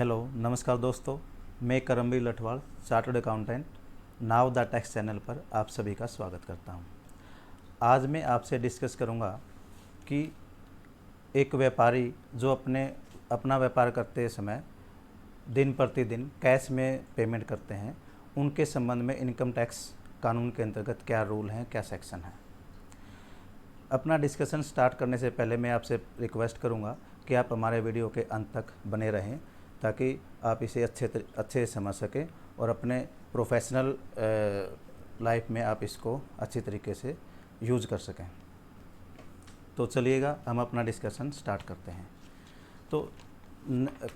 Hello नमस्कार दोस्तों, मैं Karambir Lathwad chartered accountant now the tax channel पर आप सभी का स्वागत करता हूं। आज मैं आपसे डिस्कस करूंगा कि एक व्यापारी जो अपना व्यापार करते समय दिन प्रतिदिन कैश में पेमेंट करते हैं, उनके संबंध में इनकम टैक्स कानून के अंतर्गत क्या रूल हैं, क्या सेक्शन है। अपना डिस्कशन स्टार्ट करने से पहले मैं आपसे रिक्वेस्ट करूंगा कि आप हमारे वीडियो के अंत तक बने रहें ताकि आप इसे अच्छे से समझ सकें और अपने प्रोफेशनल लाइफ में आप इसको अच्छी तरीके से यूज़ कर सकें। तो चलिएगा हम अपना डिस्कशन स्टार्ट करते हैं। तो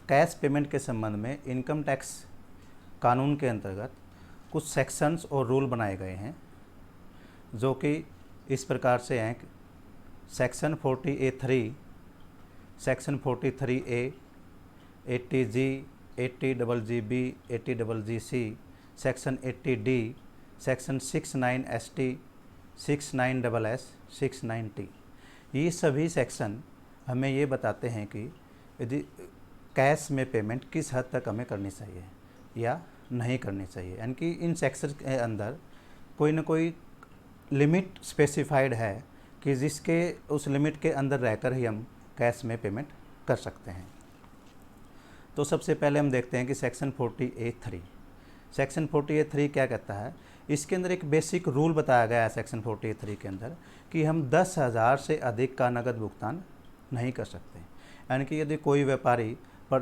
कैश पेमेंट के संबंध में इनकम टैक्स कानून के अंतर्गत कुछ सेक्शंस और रूल बनाए गए हैं जो कि इस प्रकार से हैं। Section 40A3, section 43A, 80G, 80GGB, 80GGC, section 80D, section 69ST, 69SS, 69T। ये सभी सेक्शन हमें ये बताते हैं कि यदि कैश में पेमेंट किस हद तक हमें करनी चाहिए या नहीं करनी चाहिए, यानी कि इन सेक्शन के अंदर कोई ना कोई लिमिट स्पेसिफाइड है कि जिसके उस लिमिट के अंदर रहकर ही हम कैश में पेमेंट कर सकते हैं। तो सबसे पहले हम देखते हैं कि सेक्शन 40A3। सेक्शन 40A3 क्या कहता है। इसके अंदर एक बेसिक रूल बताया गया है सेक्शन 40A3 के अंदर कि हम 10,000 से अधिक का नगद भुगतान नहीं कर सकते। यानी कि यदि कोई व्यापारी पर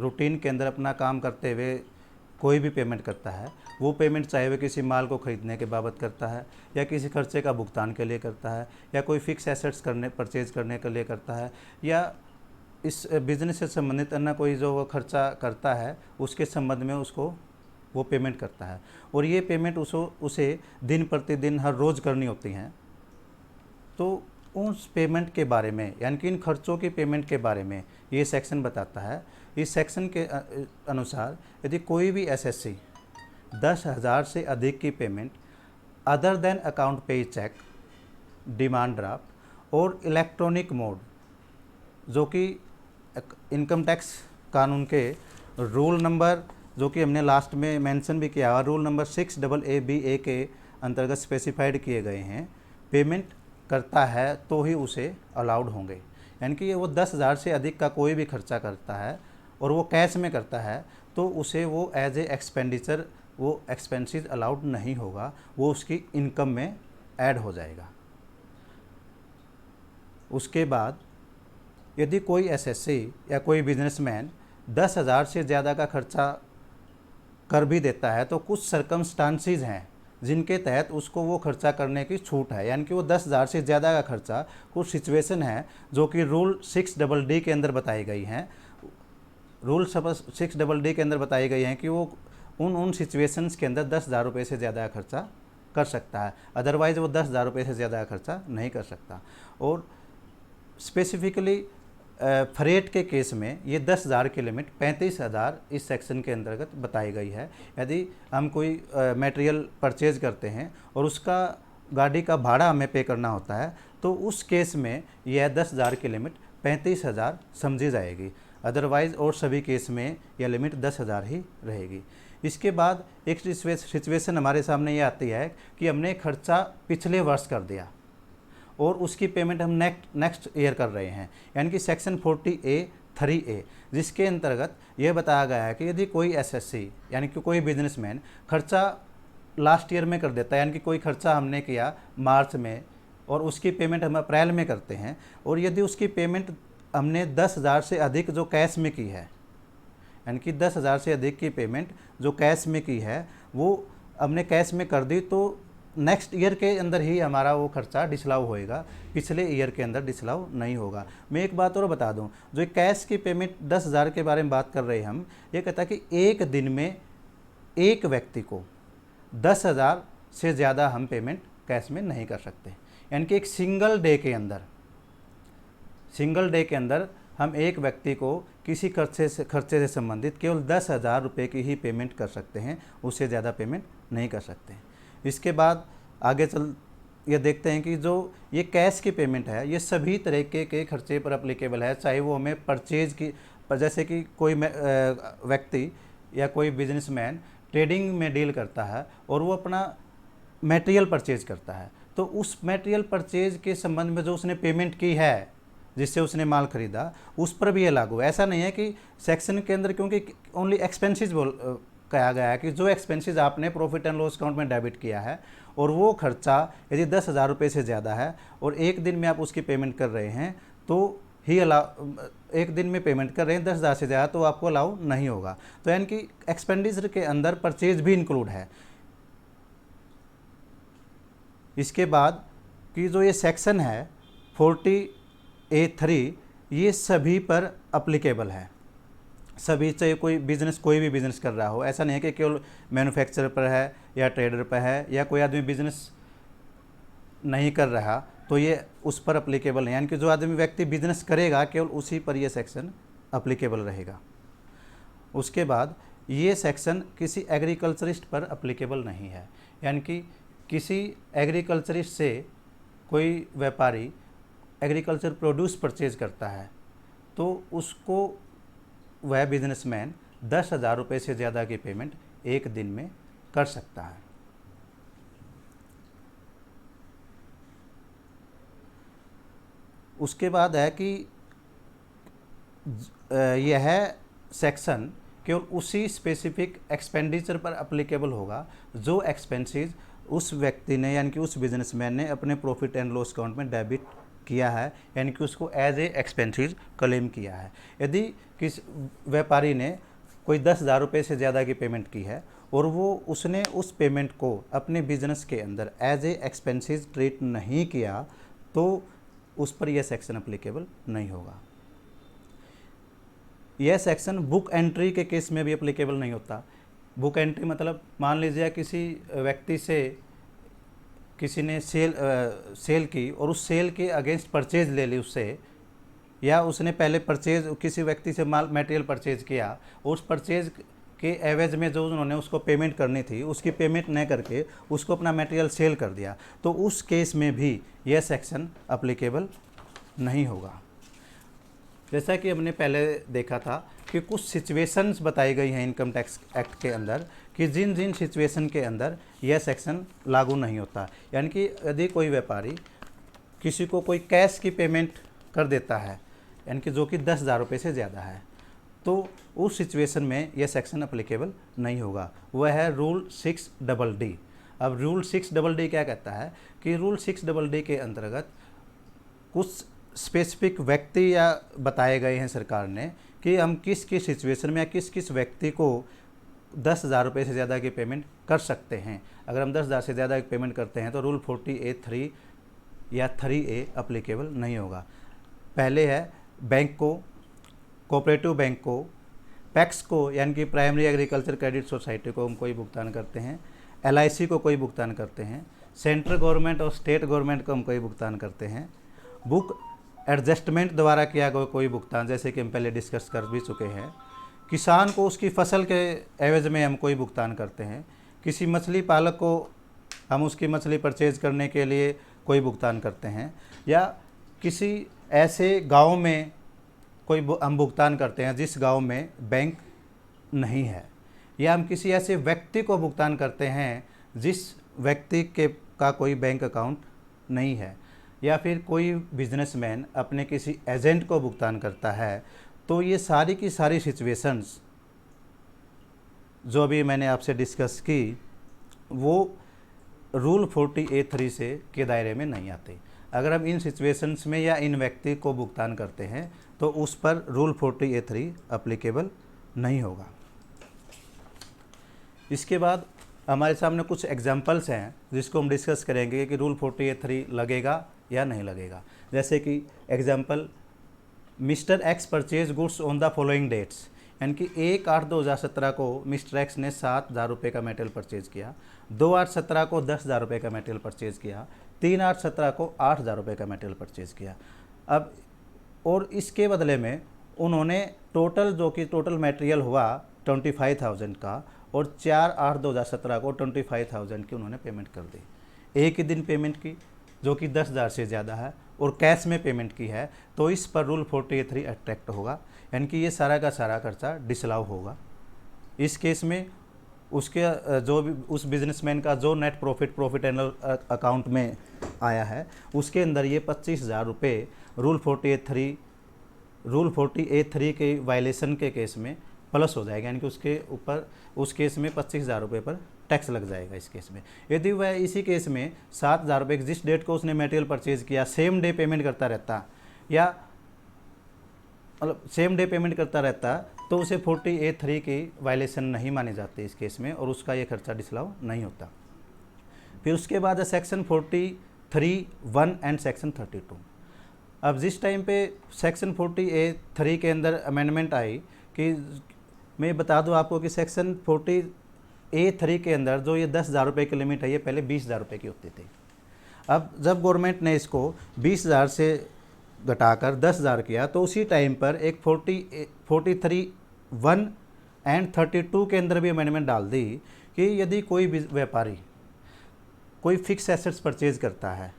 रूटीन के अंदर अपना काम करते हुए कोई भी पेमेंट करता है, वो पेमेंट चाहे वह किसी माल को ख़रीदने के बाबत करता है या किसी खर्चे का भुगतान के लिए करता है या कोई फिक्स एसेट्स परचेज करने के लिए करता है या इस बिज़नेस से संबंधित अन्य कोई जो वो खर्चा करता है उसके संबंध में उसको वो पेमेंट करता है, और ये पेमेंट उसे दिन प्रतिदिन हर रोज़ करनी होती हैं। तो उस पेमेंट के बारे में, यानी कि इन खर्चों की पेमेंट के बारे में ये सेक्शन बताता है। इस सेक्शन के अनुसार यदि कोई भी एसएससी 10,000 से अधिक की payment other than account pay check, demand draft और इलेक्ट्रॉनिक मोड, जो कि इनकम टैक्स कानून के रूल नंबर, जो कि हमने लास्ट में मेंशन भी किया, रूल नंबर 6AA के अंतर्गत स्पेसिफाइड किए गए हैं, पेमेंट करता है तो ही उसे अलाउड होंगे। यानी कि वो 10,000 से अधिक का कोई भी खर्चा करता है और वो कैश में करता है तो उसे वो एज ए एक्सपेंडिचर, वो एक्सपेंसेस अलाउड नहीं होगा, वो उसकी इनकम में ऐड हो जाएगा। उसके बाद यदि कोई एसएससी या कोई बिजनेसमैन 10,000 से ज़्यादा का खर्चा कर भी देता है तो कुछ सर्कमस्टांसिस हैं जिनके तहत उसको वो खर्चा करने की छूट है। यानी कि वो 10,000 से ज़्यादा का खर्चा, कुछ सिचुएशन है जो कि रूल 6DD के अंदर बताई गई हैं। रूल 6DD के अंदर बताई गई हैं कि वो उन सिचुएशंस के अंदर 10,000 रुपये से ज़्यादा का खर्चा कर सकता है, अदरवाइज़ वो 10,000 रुपये से ज़्यादा का खर्चा नहीं कर सकता। और स्पेसिफिकली फ्रेट के केस में ये 10,000 की लिमिट 35,000 इस सेक्शन के अंतर्गत बताई गई है। यदि हम कोई मटेरियल परचेज करते हैं और उसका गाड़ी का भाड़ा हमें पे करना होता है तो उस केस में यह 10,000 की लिमिट 35,000 समझी जाएगी, अदरवाइज़ और सभी केस में यह लिमिट 10,000 ही रहेगी। इसके बाद एक सिचुएशन हमारे सामने ये आती है कि हमने खर्चा पिछले वर्ष कर दिया और उसकी पेमेंट हम नेक्स्ट ईयर कर रहे हैं, यानी कि सेक्शन 40A3A, जिसके अंतर्गत यह बताया गया है कि यदि कोई एसएससी यानी कि कोई बिजनेसमैन खर्चा लास्ट ईयर में कर देता है, यानी कि कोई खर्चा हमने किया मार्च में और उसकी पेमेंट हम अप्रैल में करते हैं, और यदि उसकी पेमेंट हमने 10,000 से अधिक जो कैश में की है, यानी कि 10,000 से अधिक की पेमेंट जो कैश में की है वो हमने कैश में कर दी, तो नेक्स्ट ईयर के अंदर ही हमारा वो खर्चा डिसलाउ होएगा, पिछले ईयर के अंदर डिसलाउ नहीं होगा। मैं एक बात और बता दूं, जो कैश की पेमेंट 10,000 के बारे में बात कर रहे हैं हम, ये कहता है कि एक दिन में एक व्यक्ति को 10,000 से ज़्यादा हम पेमेंट कैश में नहीं कर सकते। यानी कि एक सिंगल डे के अंदर हम एक व्यक्ति को किसी खर्चे से संबंधित केवल 10,000 रुपये की ही पेमेंट कर सकते हैं, उससे ज़्यादा पेमेंट नहीं कर सकते। इसके बाद आगे ये देखते हैं कि जो ये कैश की पेमेंट है ये सभी तरीके के खर्चे पर अप्लीकेबल है, चाहे वो हमें पर जैसे कि कोई व्यक्ति या कोई बिजनेसमैन ट्रेडिंग में डील करता है और वो अपना मटेरियल परचेज करता है, तो उस मटेरियल परचेज के संबंध में जो उसने पेमेंट की है, जिससे उसने माल खरीदा, उस पर भी ये लागू है। ऐसा नहीं है कि सेक्शन के अंदर, क्योंकि ओनली एक्सपेंसेस कहा गया है कि जो एक्सपेंसेस आपने प्रॉफिट एंड लॉस अकाउंट में डेबिट किया है और वो खर्चा यदि 10,000 रुपये से ज़्यादा है और एक दिन में आप उसकी पेमेंट कर रहे हैं तो ही अलाउ, एक दिन में पेमेंट कर रहे हैं 10,000 से ज़्यादा तो आपको अलाउ नहीं होगा। तो यानी कि एक्सपेंडिचर के अंदर परचेज भी इंक्लूड है। इसके बाद कि जो ये सेक्शन है 40A(3) ये सभी पर अप्लीकेबल है। सभी, चाहे कोई भी बिजनेस कर रहा हो, ऐसा नहीं है कि केवल मैन्युफैक्चरर पर है या ट्रेडर पर है या कोई आदमी बिजनेस नहीं कर रहा तो ये उस पर अप्लीकेबल नहीं, यानी कि जो आदमी व्यक्ति बिजनेस करेगा केवल उसी पर ये सेक्शन अप्लीकेबल रहेगा। उसके बाद ये सेक्शन किसी एग्रीकल्चरिस्ट पर अप्लीकेबल नहीं है, यानी कि किसी एग्रीकल्चरिस्ट से कोई व्यापारी एग्रीकल्चर प्रोड्यूस परचेज करता है तो उसको वह बिजनेसमैन 10,000 रुपये से ज़्यादा की पेमेंट एक दिन में कर सकता है। उसके बाद है कि यह सेक्शन केवल उसी स्पेसिफिक एक्सपेंडिचर पर अप्लीकेबल होगा जो एक्सपेंसेस उस व्यक्ति ने, यानी कि उस बिजनेसमैन ने अपने प्रॉफिट एंड लॉस अकाउंट में डेबिट किया है, यानी कि उसको एज ए एक्सपेंसेस क्लेम किया है। यदि किस व्यापारी ने कोई 10,000 रुपये से ज़्यादा की पेमेंट की है और उसने उस पेमेंट को अपने बिजनेस के अंदर एज ए एक्सपेंसेस ट्रीट नहीं किया तो उस पर यह सेक्शन अप्लीकेबल नहीं होगा। यह सेक्शन बुक एंट्री के केस में भी अप्लीकेबल नहीं होता। बुक एंट्री मतलब मान लीजिए किसी व्यक्ति से किसी ने सेल की और उस सेल के अगेंस्ट परचेज ले ली उससे, या उसने पहले किसी व्यक्ति से माल मटेरियल परचेज किया, उस परचेज के एवज में जो उन्होंने उसको पेमेंट करनी थी उसकी पेमेंट न करके उसको अपना मटेरियल सेल कर दिया, तो उस केस में भी यह सेक्शन अप्लीकेबल नहीं होगा। जैसा कि हमने पहले देखा था कि कुछ सिचुएशंस बताई गई हैं इनकम टैक्स एक्ट के अंदर कि जिन जिन सिचुएशन के अंदर यह सेक्शन लागू नहीं होता, यानी कि यदि कोई व्यापारी किसी को कोई कैश की पेमेंट कर देता है, यानी कि जो कि 10,000 रुपये से ज़्यादा है, तो उस सिचुएशन में यह सेक्शन अप्लीकेबल नहीं होगा। वह है रूल 6DD। अब रूल 6DD क्या कहता है कि रूल 6DD के अंतर्गत कुछ स्पेसिफिक व्यक्ति या बताए गए हैं सरकार ने कि हम किस किस सिचुएशन में या किस किस व्यक्ति को 10,000 रुपये से ज़्यादा की पेमेंट कर सकते हैं। अगर हम 10,000 से ज़्यादा की पेमेंट करते हैं तो रूल 40A(3) या 3A अप्लीकेबल नहीं होगा। पहले है बैंक को, कोऑपरेटिव बैंक को, पैक्स को यानी कि प्राइमरी एग्रीकल्चर क्रेडिट सोसाइटी को हम कोई भुगतान करते हैं, LIC को कोई भुगतान करते हैं, सेंट्रल गवर्नमेंट और स्टेट गवर्नमेंट को हम कोई भुगतान करते हैं, बुक एडजस्टमेंट द्वारा किया गया कोई भुगतान जैसे कि हम पहले डिस्कस कर भी चुके हैं, किसान को उसकी फसल के एवज में हम कोई भुगतान करते हैं, किसी मछली पालक को हम उसकी मछली परचेज करने के लिए कोई भुगतान करते हैं, या किसी ऐसे गांव में कोई हम भुगतान करते हैं जिस गांव में बैंक नहीं है, या हम किसी ऐसे व्यक्ति को भुगतान करते हैं जिस व्यक्ति का कोई बैंक अकाउंट नहीं है, या फिर कोई बिजनेसमैन अपने किसी एजेंट को भुगतान करता है। तो ये सारी की सारी सिचुएशंस जो अभी मैंने आपसे डिस्कस की वो रूल 40A(3) से के दायरे में नहीं आते। अगर हम इन सिचुएशंस में या इन व्यक्ति को भुगतान करते हैं तो उस पर रूल 40A(3) अप्लीकेबल नहीं होगा। इसके बाद हमारे सामने कुछ एग्जांपल्स हैं जिसको हम डिस्कस करेंगे कि रूल 40A(3) लगेगा या नहीं लगेगा। जैसे कि example, mister X purchase goods on the following dates, यानी कि 1/8/2017 को मिस्टर एक्स ने 7,000 रुपये का मटेरियल परचेज किया, 2/8/17 को 10,000 रुपये का मटेरियल परचेज किया, 3/8/17 को 8,000 रुपये का मटेरियल परचेज किया। अब और इसके बदले में उन्होंने टोटल मटेरियल हुआ 25,000 का और 4/8/2017 को 25,000 की उन्होंने पेमेंट कर दी। एक ही दिन पेमेंट की जो कि 10,000 से ज़्यादा है और कैश में पेमेंट की है, तो इस पर रूल 40A(3) अट्रैक्ट होगा। यानी कि ये सारा का सारा खर्चा डिसअलाउ होगा। इस केस में उसके जो भी उस बिजनेसमैन का जो नेट प्रॉफिट एंड अकाउंट में आया है उसके अंदर ये 25,000 रुपये रूल 48(3) के वायलेशन के केस में प्लस हो जाएगा, यानी कि उसके ऊपर उस केस में 25,000 रुपये पर टैक्स लग जाएगा इस केस में। यदि वह इसी केस में 7,000 रुपये जिस डेट को उसने मटेरियल परचेज किया सेम डे पेमेंट करता रहता, या मतलब सेम डे पेमेंट करता रहता, तो उसे 48(3) की वायलेशन नहीं मानी जाती इस केस में, और उसका ये खर्चा डिसअलाउ नहीं होता। फिर उसके बाद है सेक्शन 43(1) एंड सेक्शन 32। अब जिस टाइम पे सेक्शन 48(3) के अंदर अमेंडमेंट आई, कि मैं बता दूं आपको कि सेक्शन 48(3) के अंदर जो ये 10,000 रुपये की लिमिट है ये पहले 20,000 रुपये की होती थी। अब जब गवर्नमेंट ने इसको 20,000 से घटाकर 10,000 किया, तो उसी टाइम पर एक 43(1) एंड 32 के अंदर भी अमेंडमेंट डाल दी कि यदि कोई व्यापारी कोई फिक्स एसेट्स परचेज करता है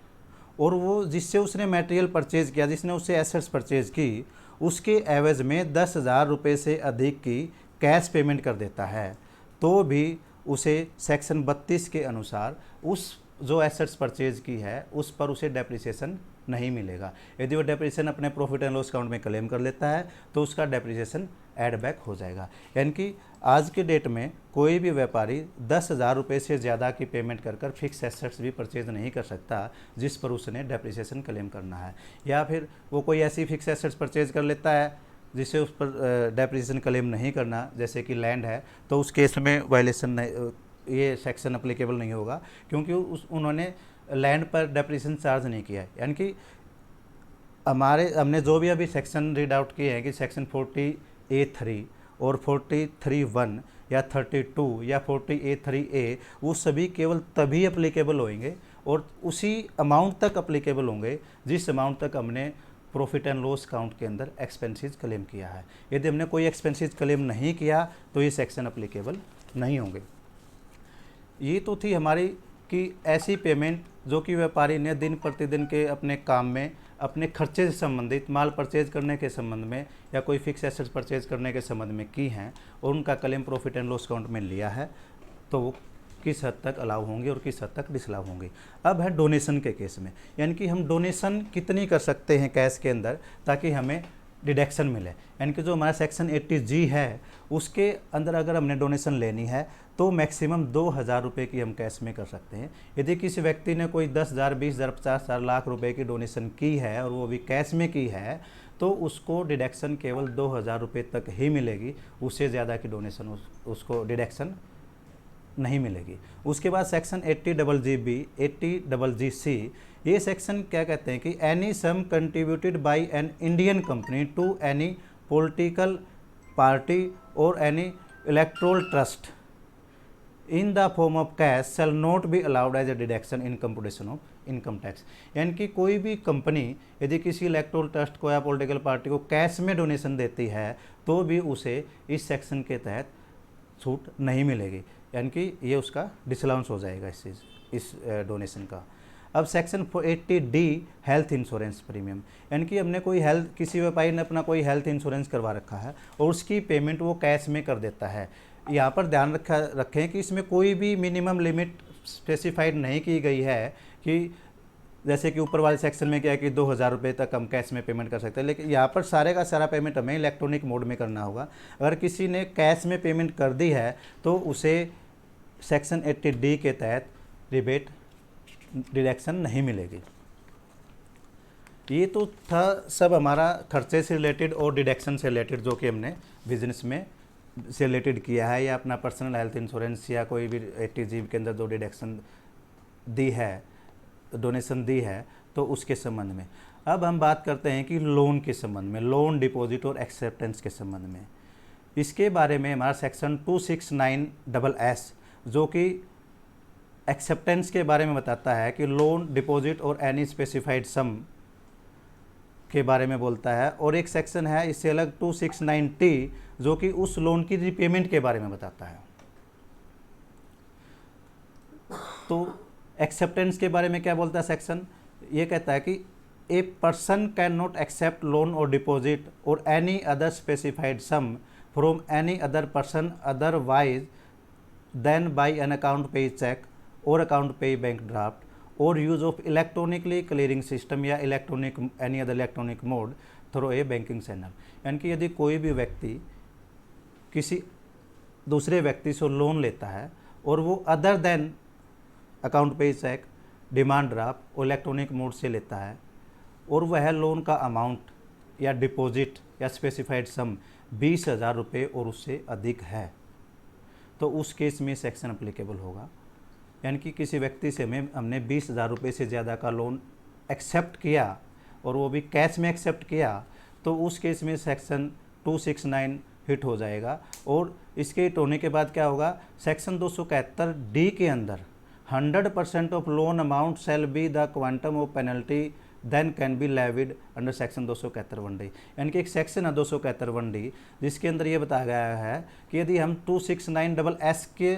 और वो जिससे उसने मटेरियल परचेज किया, जिसने उससे एसेट्स परचेज की, उसके एवज में 10,000 रुपये से अधिक की कैश पेमेंट कर देता है, तो भी उसे सेक्शन 32 के अनुसार उस जो एसेट्स परचेज की है उस पर उसे डेप्रिसिएशन नहीं मिलेगा। यदि वो डेप्रिसिएशन अपने प्रॉफिट एंड लॉस अकाउंट में क्लेम कर लेता है तो उसका डेप्रिसिएशन ऐड बैक हो जाएगा। यानी कि आज के डेट में कोई भी व्यापारी 10,000 रुपये से ज़्यादा की पेमेंट कर फिक्स एसेट्स भी परचेज नहीं कर सकता जिस पर उसने डेप्रिसिएशन क्लेम करना है, या फिर वो कोई ऐसी फिक्स एसेट्स परचेज कर लेता है जिससे उस पर डेप्रिसिएशन क्लेम नहीं करना, जैसे कि लैंड है, तो उस केस में वायलेशन नहीं, ये सेक्शन अप्लीकेबल नहीं होगा, क्योंकि उन्होंने लैंड पर डेप्रिसिएशन चार्ज नहीं किया है। यानी कि हमने जो भी अभी सेक्शन रीड आउट किए हैं कि सेक्शन 48(3) और 43(1) या 32 या 48(3)(a, वो सभी केवल तभी अप्लीकेबल होंगे और उसी अमाउंट तक अप्लीकेबल होंगे जिस अमाउंट तक हमने प्रॉफिट एंड लॉस अकाउंट के अंदर एक्सपेंसेस क्लेम किया है। यदि हमने कोई एक्सपेंसेस क्लेम नहीं किया तो ये सेक्शन अप्लीकेबल नहीं होंगे। ये तो थी हमारी कि ऐसी पेमेंट जो कि व्यापारी ने दिन प्रतिदिन के अपने काम में अपने खर्चे से संबंधित, माल परचेज करने के संबंध में या कोई फिक्स एसेट्स परचेज करने के संबंध में की हैं और उनका claim profit and loss account में लिया है, तो वो किस हद तक अलाउ होंगे और किस हद तक डिसअलाउ होंगे। अब है डोनेशन के केस में, यानी कि हम डोनेशन कितनी कर सकते हैं कैश के अंदर ताकि हमें डिडक्शन मिले। यानी कि जो हमारा सेक्शन 80G है उसके अंदर अगर हमने डोनेशन लेनी है तो मैक्सिमम 2,000 रुपये की हम कैश में कर सकते हैं। यदि किसी व्यक्ति ने कोई 10,000, 20,000, 50,000, लाख रुपए की डोनेशन की है और वो भी कैश में की है तो उसको डिडक्शन केवल 2,000 रुपये तक ही मिलेगी, उससे ज़्यादा की डोनेशन उसको डिडक्शन नहीं मिलेगी। उसके बाद सेक्शन 80GG, 80GC, ये सेक्शन क्या कहते हैं कि any sum contributed by an Indian company to any political party और any electoral trust in the form of cash shall not be allowed as a deduction in computation of income tax. यानी कि कोई भी company यदि किसी electoral trust को या political party को कैश में डोनेशन देती है तो भी उसे इस सेक्शन के तहत छूट नहीं मिलेगी, यानी कि ये उसका डिसअलाउंस हो जाएगा इस डोनेशन का। अब section 80D health insurance premium, यानी कि हमने कोई किसी व्यापारी ने अपना कोई हेल्थ इंश्योरेंस करवा रखा है और उसकी पेमेंट वो कैश में कर देता है। यहाँ पर ध्यान रखें कि इसमें कोई भी मिनिमम लिमिट स्पेसिफाइड नहीं की गई है कि जैसे कि ऊपर वाले सेक्शन में क्या है कि 2,000 रुपये तक हम कैश में पेमेंट कर सकते हैं, लेकिन यहाँ पर सारे का सारा पेमेंट हमें इलेक्ट्रॉनिक मोड में करना होगा। अगर किसी ने कैश में पेमेंट कर दी है तो उसे सेक्शन 80D के तहत रिबेट डिडक्शन नहीं मिलेगी। ये तो था सब हमारा खर्चे से रिलेटेड और डिडक्शन से रिलेटेड जो कि हमने बिजनेस में से रिलेटेड किया है या अपना पर्सनल हेल्थ इंश्योरेंस या कोई भी 80G के अंदर जो डिडक्शन दी है, डोनेशन दी है, तो उसके संबंध में। अब हम बात करते हैं कि लोन के संबंध में, लोन, डिपॉजिट और एक्सेप्टेंस के संबंध में। इसके बारे में हमारा सेक्शन 269SS जो कि एक्सेप्टेंस के बारे में बताता है कि लोन, डिपॉजिट और एनी स्पेसिफाइड सम के बारे में बोलता है, और एक सेक्शन है इससे अलग 269T जो कि उस लोन की रिपेमेंट के बारे में बताता है। तो एक्सेप्टेंस के बारे में क्या बोलता है सेक्शन, ये कहता है कि a person can not accept loan और डिपॉजिट और any other specified sum from any other person otherwise than by an account pay cheque और अकाउंट पे बैंक ड्राफ्ट और use of electronically clearing system या electronic any other electronic mode through a banking channel. यानी कि यदि कोई भी व्यक्ति किसी दूसरे व्यक्ति से लोन लेता है और वो other than account pay check, demand draft और इलेक्ट्रॉनिक मोड से लेता है और वह लोन का अमाउंट या डिपॉजिट या स्पेसिफाइड सम 20,000 रुपये और उससे अधिक है, तो उस केस में सेक्शन अप्लीकेबल होगा। यानी कि किसी व्यक्ति से हमने 20,000 रुपये से ज़्यादा का लोन एक्सेप्ट किया और वो भी कैश में एक्सेप्ट किया, तो उस केस में सेक्शन 269 हिट हो जाएगा। और इसके हिट होने के बाद क्या होगा, सेक्शन 271D के अंदर 100% of loan amount shall be the quantum of penalty then can be levied under section 271D। यानी कि एक सेक्शन है 271D जिसके अंदर ये बताया गया है कि यदि हम 269SS के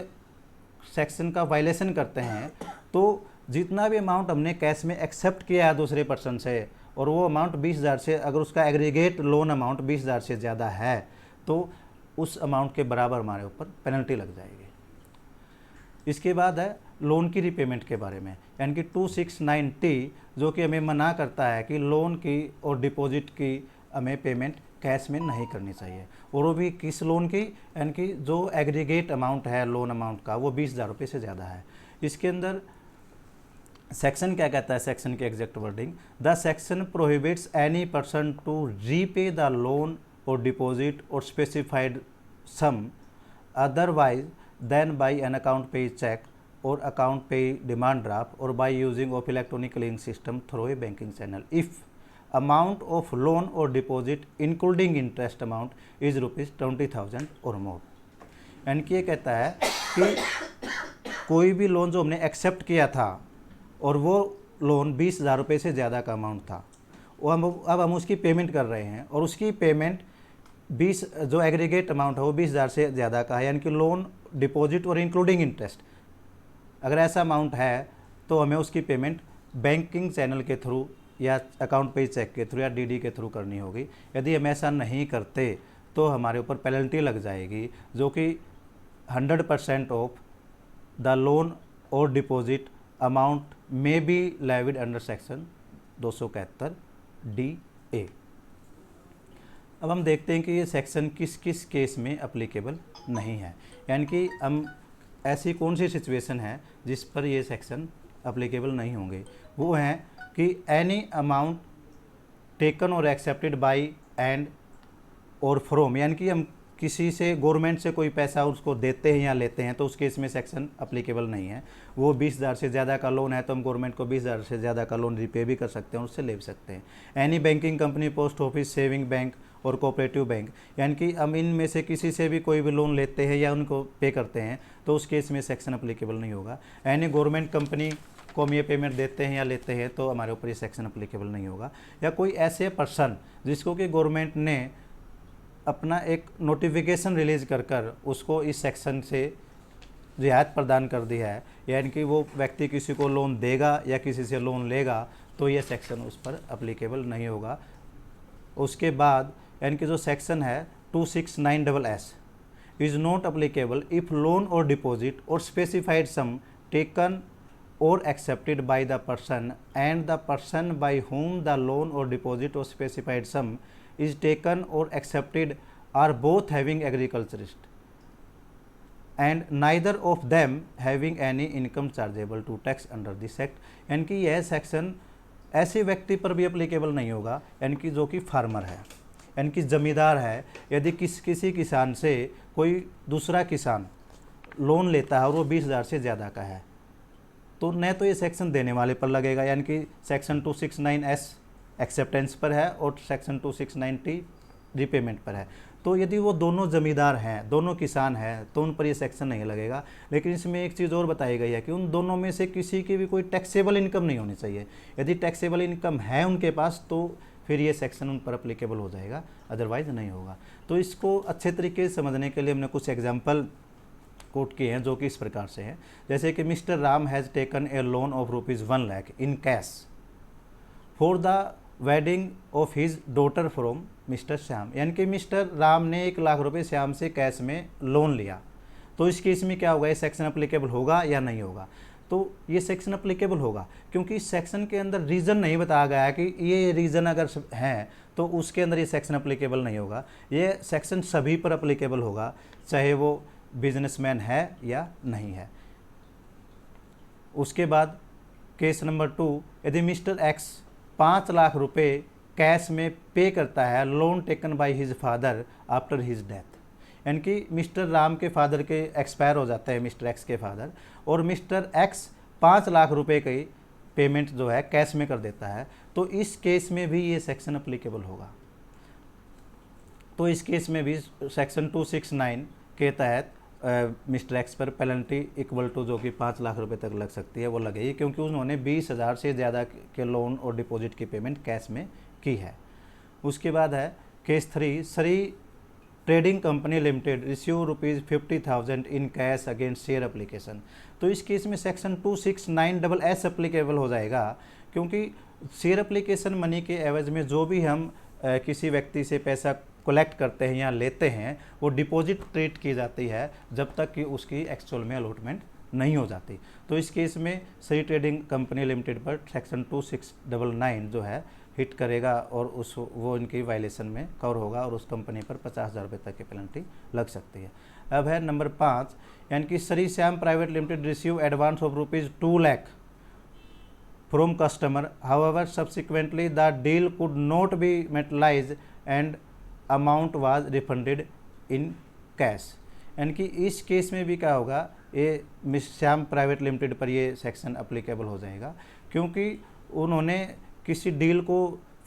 सेक्शन का वायलेशन करते हैं तो जितना भी अमाउंट हमने कैश में एक्सेप्ट किया है दूसरे पर्सन से और वो अमाउंट 20,000 से, अगर उसका एग्रीगेट लोन अमाउंट 20,000 से ज़्यादा है तो उस अमाउंट के बराबर हमारे ऊपर पेनल्टी लग जाएगी। इसके बाद है लोन की रिपेमेंट के बारे में, यानी कि 269T जो कि हमें मना करता है कि लोन की और डिपॉजिट की हमें पेमेंट कैश में नहीं करनी चाहिए, और वो भी किस लोन की, यानी कि जो एग्रीगेट अमाउंट है लोन अमाउंट का वो 20,000 रुपये से ज़्यादा है। इसके अंदर सेक्शन क्या कहता है, सेक्शन की exact wording, the section prohibits any person to repay the loan और डिपॉजिट और specified sum otherwise than by an account pay cheque और अकाउंट पे डिमांड ड्राफ्ट और by using of electronic clearing system through a banking channel if amount of loan और deposit including interest amount is ₹20,000 और मोर। यानी कि ये कहता है कि कोई भी लोन जो हमने एक्सेप्ट किया था और वो लोन 20,000 रुपये से ज़्यादा का अमाउंट था, वो अब हम उसकी पेमेंट कर रहे हैं और उसकी पेमेंट 20 जो एग्रीगेट अमाउंट है वो 20,000 से ज़्यादा का है, यानी कि लोन, डिपॉजिट और इंक्लूडिंग इंटरेस्ट, अगर ऐसा अमाउंट है तो हमें उसकी पेमेंट बैंकिंग चैनल के थ्रू या अकाउंट पे चेक के थ्रू या डीडी के थ्रू करनी होगी। यदि हम ऐसा नहीं करते तो हमारे ऊपर पेनल्टी लग जाएगी जो कि 100% ऑफ द लोन और डिपॉजिट अमाउंट में B levied under section 271DA। अब हम देखते हैं कि ये सेक्शन किस किस केस में अप्लीकेबल नहीं है, यानी कि हम ऐसी कौन सी सिचुएशन है जिस पर ये सेक्शन अप्लीकेबल नहीं होंगे। वो हैं कि एनी अमाउंट टेकन और एक्सेप्टेड बाई एंड और फ्रॉम, यानी कि हम किसी से गवर्नमेंट से कोई पैसा उसको देते हैं या लेते हैं तो उस केस में सेक्शन अप्लीकेबल नहीं है। वो 20,000 से ज़्यादा का लोन है तो हम गवर्नमेंट को 20,000 से ज़्यादा का लोन रिपे भी कर सकते हैं, उससे ले सकते हैं। Any banking company, post office, saving bank और कोऑपरेटिव बैंक, यानी कि हम इनमें से किसी से भी कोई भी लोन लेते हैं या उनको पे करते हैं तो उस केस में सेक्शन अप्लीकेबल नहीं होगा। एनी गवर्नमेंट कंपनी को हम ये पेमेंट देते हैं या लेते हैं तो हमारे ऊपर ये सेक्शन अप्लीकेबल नहीं होगा। या कोई ऐसे पर्सन जिसको कि गवर्नमेंट ने अपना एक नोटिफिकेशन रिलीज कर उसको इस सेक्शन से रियायत प्रदान कर दी है, यानी कि वो व्यक्ति किसी को लोन देगा या किसी से लोन लेगा तो ये सेक्शन उस पर अप्लीकेबल नहीं होगा। उसके बाद यानी कि जो सेक्शन है 269SS is not applicable if loan और डिपॉजिट और specified sum taken or accepted by the person and the person by whom the loan or deposit or specified sum is taken or accepted are both having agriculturist and neither of them having any income chargeable to tax under this act। यानी कि यह section ऐसे व्यक्ति पर भी applicable नहीं होगा, यानी कि जो कि फार्मर है, यानी कि ज़मींदार है। यदि किसी किसान से कोई दूसरा किसान लोन लेता है और वो 20,000 से ज़्यादा का है तो न तो ये सेक्शन देने वाले पर लगेगा, यानी कि सेक्शन 269S एक्सेप्टेंस पर है और सेक्शन 269T रीपेमेंट पर है। तो यदि वो दोनों ज़मींदार हैं, दोनों किसान हैं तो उन पर ये सेक्शन नहीं लगेगा। लेकिन इसमें एक चीज़ और बताई गई है कि उन दोनों में से किसी की भी कोई टैक्सेबल इनकम नहीं होनी चाहिए। यदि टैक्सेबल इनकम है उनके पास तो फिर ये सेक्शन उन पर अप्लीकेबल हो जाएगा, अदरवाइज़ नहीं होगा। तो इसको अच्छे तरीके से समझने के लिए हमने कुछ एग्जाम्पल कोट किए हैं जो कि इस प्रकार से हैं, जैसे कि mister Ram has taken a loan of ₹1 lakh in cash for the wedding of his daughter from mister Shyam, यानी कि मिस्टर राम ने 1 लाख रुपए श्याम से कैश में लोन लिया। तो इस केस में क्या होगा, ये सेक्शन अप्लीकेबल होगा या नहीं होगा? तो ये सेक्शन अप्लीकेबल होगा, क्योंकि इस सेक्शन के अंदर रीज़न नहीं बताया गया है कि ये रीज़न अगर है तो उसके अंदर ये सेक्शन अप्लीकेबल नहीं होगा। ये सेक्शन सभी पर अप्लीकेबल होगा, चाहे वो बिजनेसमैन है या नहीं है। उसके बाद केस नंबर 2, यदि मिस्टर एक्स 5 लाख रुपए कैश में पे करता है loan taken by his father after his death, यानी कि मिस्टर राम के फादर के एक्सपायर हो जाते हैं, मिस्टर एक्स के फादर, और मिस्टर एक्स 5 लाख रुपए की पेमेंट जो है कैश में कर देता है, तो इस केस में भी ये सेक्शन अप्लीकेबल होगा। तो इस केस में भी सेक्शन 269 के तहत मिस्टर एक्स पर पेनल्टी इक्वल टू जो कि 5 लाख रुपए तक लग सकती है वो लगेगी, क्योंकि उन्होंने 20,000 से ज़्यादा के लोन और डिपॉजिट की पेमेंट कैश में की है। उसके बाद है case 3, Shri trading company limited receive ₹50,000 in cash against share application. तो इस केस में सेक्शन 269(s) एप्लीकेबल हो जाएगा, क्योंकि शेयर एप्लीकेशन मनी के एवज में जो भी हम किसी व्यक्ति से पैसा कलेक्ट करते हैं या लेते हैं वो डिपॉजिट ट्रीट की जाती है जब तक कि उसकी एक्चुअल में अलॉटमेंट नहीं हो जाती। तो इस केस में श्री ट्रेडिंग कंपनी लिमिटेड पर सेक्शन 2699 जो है हिट करेगा और वो इनकी वायलेशन में कवर होगा और उस कंपनी पर 50,000 रुपये तक की पेनल्टी लग सकती है। अब है नंबर 5, यानी कि Shri Shyam private limited receive advance of ₹2 lakh from customer, however subsequently the deal could not be materialized and amount was refunded in cash। यानी कि इस केस में भी क्या होगा, ये मिस श्याम प्राइवेट लिमिटेड पर ये सेक्शन अप्लीकेबल हो जाएगा, क्योंकि उन्होंने किसी डील को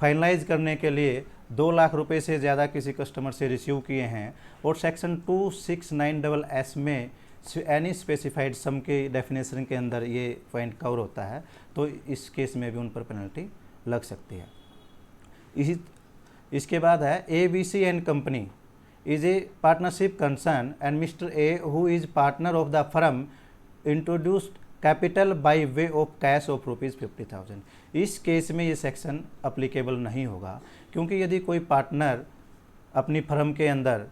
फाइनलाइज करने के लिए 2 लाख रुपए से ज़्यादा किसी कस्टमर से रिसीव किए हैं और सेक्शन 269(s) में एनी स्पेसिफाइड सम के डेफिनेशन के अंदर ये पॉइंट कवर होता है, तो इस केस में भी उन पर पेनल्टी लग सकती है। इसके बाद है ABC and company is a partnership concern and mister A who is partner of the firm introduced capital by way of cash of ₹50,000। इस केस में ये सेक्शन अप्लीकेबल नहीं होगा, क्योंकि यदि कोई पार्टनर अपनी फर्म के अंदर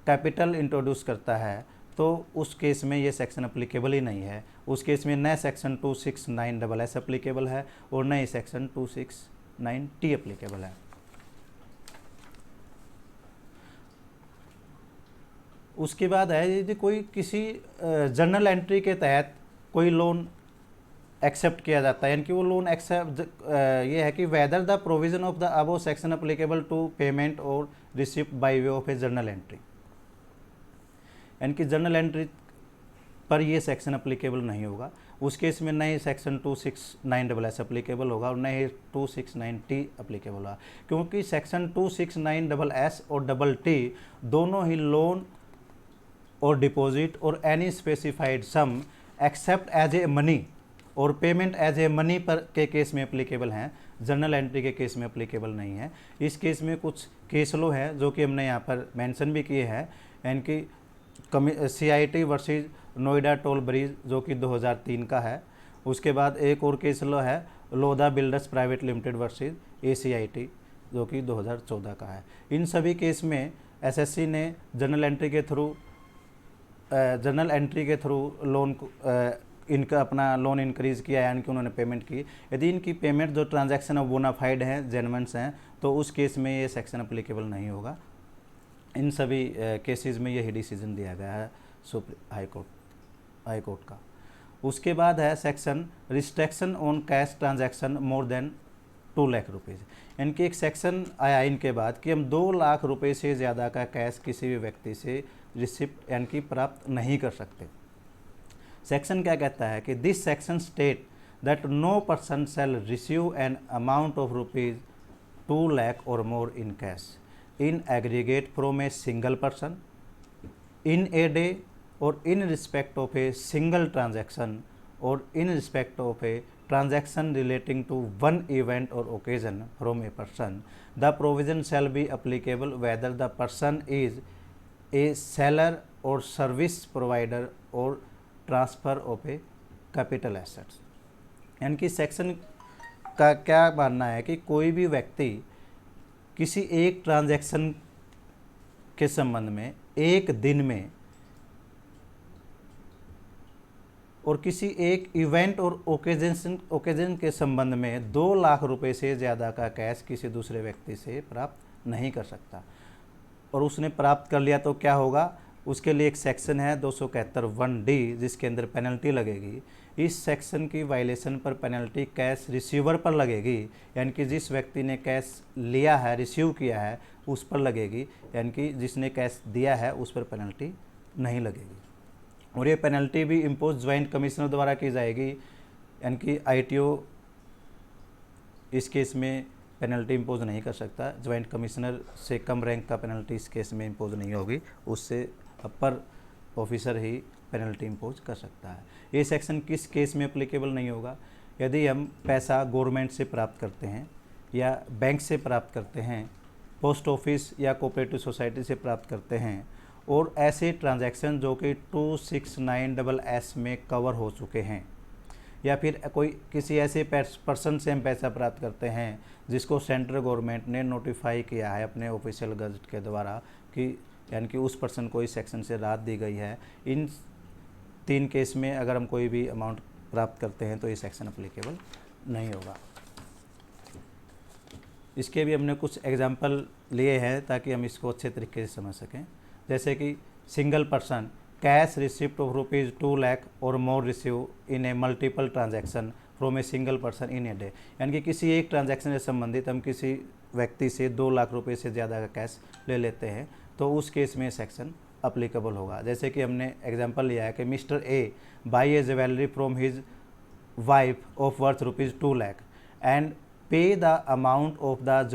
कैपिटल इंट्रोड्यूस करता है तो उस केस में ये सेक्शन अप्लीकेबल ही नहीं है। उस केस में नए सेक्शन 269(s) अप्लीकेबल है और नए सेक्शन 269(t) अप्लीकेबल है। उसके बाद है यदि कोई किसी जर्नल एंट्री के तहत कोई लोन एक्सेप्ट किया जाता है, यानी कि वो लोन एक्सेप्ट ये है कि whether the provision of the above section applicable to payment और receipt by way of a journal entry, यानी कि जर्नल एंट्री पर ये सेक्शन अप्लीकेबल नहीं होगा। उस केस में नए सेक्शन 269(s) अप्लीकेबल होगा और नए 269(t) अप्लीकेबल होगा, क्योंकि सेक्शन 269(s) और (t) दोनों ही लोन और डिपॉजिट और any specified sum accept as a money or payment as a money पर के केस में अप्लीकेबल हैं, जर्नल एंट्री के केस में अप्लीकेबल नहीं है। इस केस में कुछ केस लो है जो कि हमने यहाँ पर मेंशन भी किए हैं, यानी कि CIT versus Noida toll bridge जो कि 2003 का है। उसके बाद एक और केस लो है Lodha builders private limited versus ACIT जो कि 2014 का है। इन सभी केस में SSC ने जर्नल एंट्री के थ्रू लोन इनका अपना लोन इंक्रीज़ किया, यानी कि उन्होंने पेमेंट की। यदि इनकी पेमेंट जो ट्रांजैक्शन है बोनाफाइड हैं, जेन्युइन्स हैं, तो उस केस में ये सेक्शन अप्लीकेबल नहीं होगा। इन सभी केसेस में यही डिसीजन दिया गया है हाई कोर्ट का। उसके बाद है section restriction on cash transaction more than 2 lakh rupees, यानी कि एक सेक्शन आया इनके बाद कि हम 2 लाख रुपए से ज़्यादा का कैश किसी भी व्यक्ति से रिसिप्ट यानी कि प्राप्त नहीं कर सकते। सेक्शन क्या कहता है कि this section state that no person shall receive an amount of ₹2 lakh और more in cash in aggregate from a single person in a day or in respect of a single transaction or in respect of a transaction relating to one event or occasion from a person. The provision shall be applicable whether the person is a seller or service provider or transfer of a capital assets। यानी कि section का क्या मानना है कि कोई भी व्यक्ति किसी एक ट्रांजैक्शन के संबंध में एक दिन में और किसी एक इवेंट और ओकेजन के संबंध में 2 लाख रुपए से ज़्यादा का कैश किसी दूसरे व्यक्ति से प्राप्त नहीं कर सकता, और उसने प्राप्त कर लिया तो क्या होगा, उसके लिए एक सेक्शन है 271D जिसके अंदर पेनल्टी लगेगी। इस सेक्शन की वायलेशन पर पेनल्टी कैश रिसीवर पर लगेगी, यानी कि जिस व्यक्ति ने कैश लिया है, रिसीव किया है, उस पर लगेगी, यानी कि जिसने कैश दिया है उस पर पेनल्टी नहीं लगेगी। और ये पेनल्टी भी इम्पोज ज्वाइंट कमिश्नर द्वारा की जाएगी, यानी कि ITO इस केस में पेनल्टी इम्पोज नहीं कर सकता। ज्वाइंट कमिश्नर से कम रैंक का पेनल्टी इस केस में इम्पोज नहीं होगी, उससे अपर ऑफिसर ही पेनल्टी इम्पोज कर सकता है। ये सेक्शन किस केस में एप्लीकेबल नहीं होगा, यदि हम पैसा गवर्नमेंट से प्राप्त करते हैं या बैंक से प्राप्त करते हैं, पोस्ट ऑफिस या कोऑपरेटिव सोसाइटी से प्राप्त करते हैं, और ऐसे ट्रांजैक्शन जो कि 269SS में कवर हो चुके हैं, या फिर कोई किसी ऐसे पर्सन से हम पैसा प्राप्त करते हैं जिसको सेंट्रल गवर्नमेंट ने नोटिफाई किया है अपने ऑफिशियल गजट के द्वारा कि यानी कि उस पर्सन को इस सेक्शन से राहत दी गई है। इन 3 केस में अगर हम कोई भी अमाउंट प्राप्त करते हैं तो ये सेक्शन अप्लीकेबल नहीं होगा। इसके भी हमने कुछ एग्जाम्पल लिए हैं ताकि हम इसको अच्छे तरीके से समझ सकें, जैसे कि single person cash receipt of ₹2 lakh और more receive in a multiple transaction from a single person in a day, यानी कि किसी एक ट्रांजैक्शन से संबंधित हम किसी व्यक्ति से 2 लाख रुपए से ज़्यादा का कैश ले लेते हैं तो उस केस में सेक्शन अप्लीकेबल होगा। जैसे कि हमने एग्जांपल लिया है कि mister A buy a jewellery from his wife of worth ₹2 lakh and pay the amount of the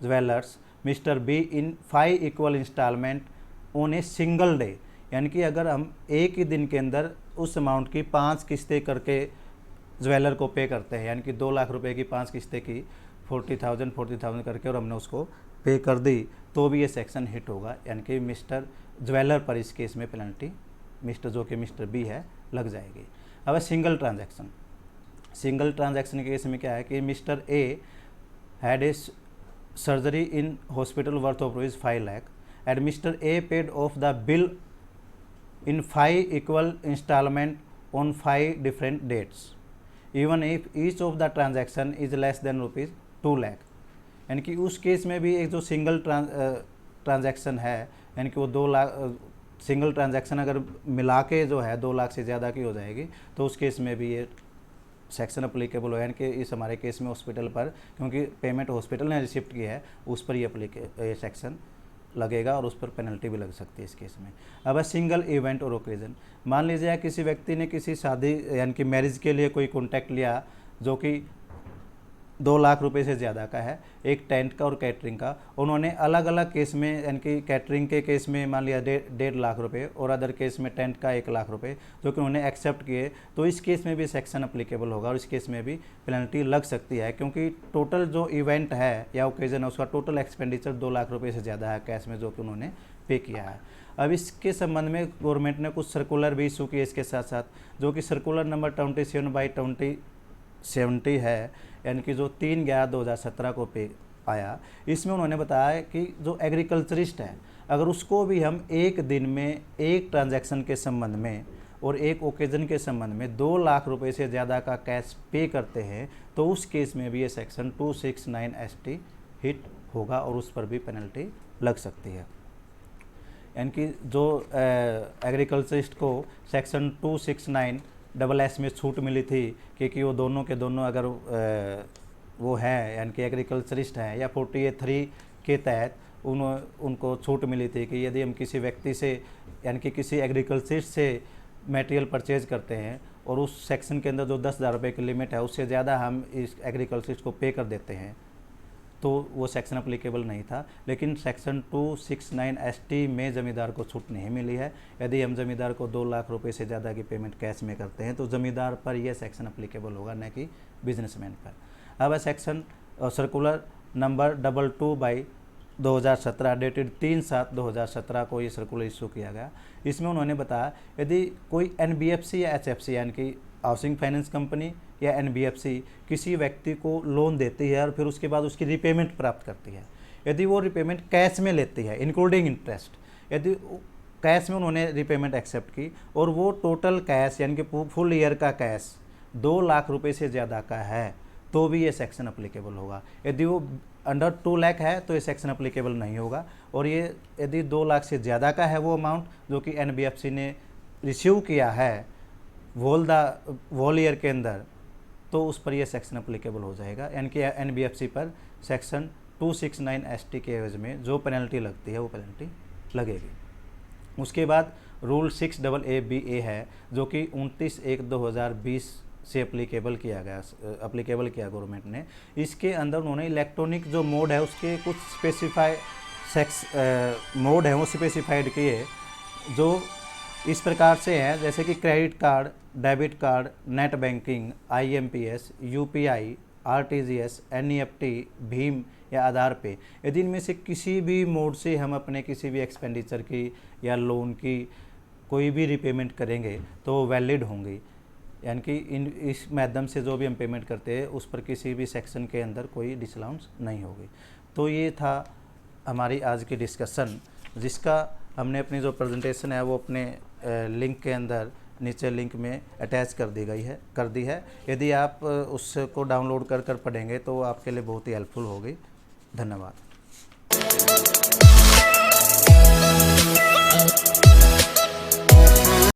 jewellers mister B in 5 equal instalment on a single day, यानी कि अगर हम एक ही दिन के अंदर उस अमाउंट की 5 किस्तें करके ज्वेलर को पे करते हैं, यानी कि 2 लाख रुपए की 5 किस्तें की 40,000 करके और हमने उसको पे कर दी, तो भी ये सेक्शन हिट होगा, यानी कि मिस्टर ज्वेलर पर इस केस में पेनल्टी मिस्टर जो कि मिस्टर बी है लग जाएगी। अब सिंगल ट्रांजैक्शन के केस में क्या है कि mister A had a surgery in hospital worth of ₹5 lakh and mister A paid of the bill in 5 equal installment on 5 different dates even if each of the transaction is less than ₹2 lakh, यानी कि उस case में भी एक जो single transaction है, यानी कि वो 2 लाख सिंगल ट्रांजैक्शन अगर मिला के जो है 2 लाख से ज़्यादा की हो जाएगी तो उस केस में भी ये सेक्शन अप्लीकेबल हो, यानी कि इस हमारे केस में हॉस्पिटल पर, क्योंकि पेमेंट हॉस्पिटल ने रिसिप्ट की है, उस पर ये सेक्शन लगेगा और उस पर पेनल्टी भी लग सकती है इस केस में। अब है सिंगल इवेंट और ओकेजन, मान लीजिए किसी व्यक्ति ने किसी शादी यानी कि मैरिज के लिए कोई कॉन्टैक्ट लिया जो कि 2 लाख रुपए से ज़्यादा का है, एक टेंट का और कैटरिंग का, उन्होंने अलग अलग केस में, यानी कि कैटरिंग के केस में मान लिया 1.5 लाख रुपए और अदर केस में टेंट का 1 लाख रुपए जो कि उन्होंने एक्सेप्ट किए, तो इस केस में भी सेक्शन अप्लीकेबल होगा और इस केस में भी पेनल्टी लग सकती है, क्योंकि टोटल जो इवेंट है या ओकेजन है उसका टोटल एक्सपेंडिचर 2 लाख रुपये से ज़्यादा है कैश में जो कि उन्होंने पे किया है। अब इसके संबंध में गवर्नमेंट ने कुछ सर्कुलर भी इशू किए इसके साथ साथ, जो कि सर्कुलर नंबर 27/2070 है, यानी कि जो 3/11/2017 को पे आया। इसमें उन्होंने बताया कि जो एग्रीकल्चरिस्ट है अगर उसको भी हम एक दिन में एक ट्रांजैक्शन के संबंध में और एक ओकेजन के संबंध में 2 लाख रुपए से ज़्यादा का कैश पे करते हैं तो उस केस में भी ये सेक्शन 269ST हिट होगा और उस पर भी पेनल्टी लग सकती है। यानी कि जो एग्रीकल्चरिस्ट को सेक्शन 269SS में छूट मिली थी क्योंकि वो दोनों के दोनों अगर वो हैं यानी कि एग्रीकल्चरिस्ट हैं, या 48(3) के तहत उनको छूट मिली थी कि यदि हम किसी व्यक्ति से यानी कि किसी एग्रीकल्चरिस्ट से मटेरियल परचेज करते हैं और उस सेक्शन के अंदर जो 10,000 रुपये की लिमिट है उससे ज़्यादा हम इस एग्रीकल्चरिस्ट को पे कर देते हैं तो वो सेक्शन अप्लीकेबल नहीं था। लेकिन सेक्शन 269ST में ज़मींदार को छूट नहीं मिली है। यदि हम ज़मींदार को 2 लाख रुपए से ज़्यादा की पेमेंट कैश में करते हैं तो ज़मींदार पर यह सेक्शन अप्लीकेबल होगा, न कि बिजनेसमैन पर। अब सेक्शन सर्कुलर नंबर 22/2017 2017 डेटेड 3/7/2017 को ये सर्कुलर इशू किया गया। इसमें उन्होंने बताया यदि कोई एनबीएफसी या एचएफसी यानी कि हाउसिंग फाइनेंस कंपनी या एनबीएफसी किसी व्यक्ति को लोन देती है और फिर उसके बाद उसकी रिपेमेंट प्राप्त करती है, यदि वो रिपेमेंट कैश में लेती है इंक्लूडिंग इंटरेस्ट, यदि कैश में उन्होंने रिपेमेंट एक्सेप्ट की और वो टोटल कैश यानी कि फुल ईयर का कैश 2 लाख रुपए से ज़्यादा का है तो भी ये सेक्शन अप्लीकेबल होगा। यदि वो अंडर 2 लाख है तो ये सेक्शन अप्लीकेबल नहीं होगा। और ये यदि 2 लाख से ज़्यादा का है वो अमाउंट जो कि एनबीएफसी ने रिसीव किया है वोल ईयर के अंदर, तो उस पर यह सेक्शन अप्लीकेबल हो जाएगा। यानी कि एनबीएफसी पर सेक्शन 269 ST के एवज में जो पेनल्टी लगती है वो पेनल्टी लगेगी। उसके बाद रूल 6AA है जो कि 29/1/2020 से अप्लीकेबल किया गवर्नमेंट ने। इसके अंदर उन्होंने इलेक्ट्रॉनिक जो मोड है उसके कुछ मोड है वो स्पेसिफाइड किए जो इस प्रकार से हैं, जैसे कि credit card, debit card, net banking, IMPS, UPI, RTGS, NEFT, Bhim या आधार पे। यदि इनमें से किसी भी मोड से हम अपने किसी भी एक्सपेंडिचर की या लोन की कोई भी रिपेमेंट करेंगे तो वैलिड होंगी। यानी कि इस माध्यम से जो भी हम पेमेंट करते हैं उस पर किसी भी सेक्शन के अंदर कोई डिसअलाउंस नहीं होगी। तो ये था हमारी आज की डिस्कशन, जिसका हमने अपनी जो प्रेजेंटेशन है वो अपने लिंक के अंदर नीचे लिंक में अटैच कर दी है। यदि आप उसको डाउनलोड कर पढ़ेंगे तो वो आपके लिए बहुत ही हेल्पफुल होगी। धन्यवाद।